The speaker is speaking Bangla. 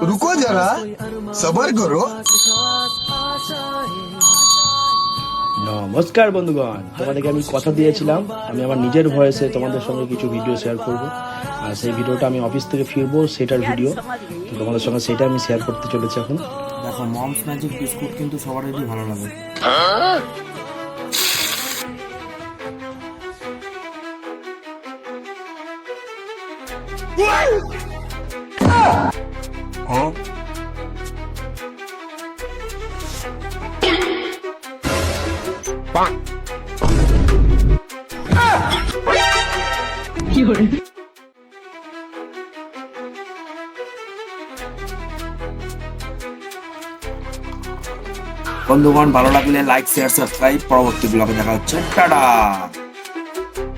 रुको जरा सबर करो। নমস্কার বন্ধুগণ, তোমাদেরকে আমি কথা দিয়েছিলাম আমি আমার নিজের ভয়েসে তোমাদের সঙ্গে কিছু ভিডিও শেয়ার করব। আর সেই ভিডিওটা আমি অফিস থেকে ফিরবো সেটার ভিডিও, তো তোমাদের সঙ্গে সেটা আমি শেয়ার করতে চলেছি এখন। দেখো, মমস ম্যাজিক বিস্কুট কিন্তু সবারই ভালো লাগে। বন্ধুগণ, ভালো লাগলে লাইক, শেয়ার, সাবস্ক্রাইব। পরবর্তী ব্লগে দেখা হচ্ছে। টাটা।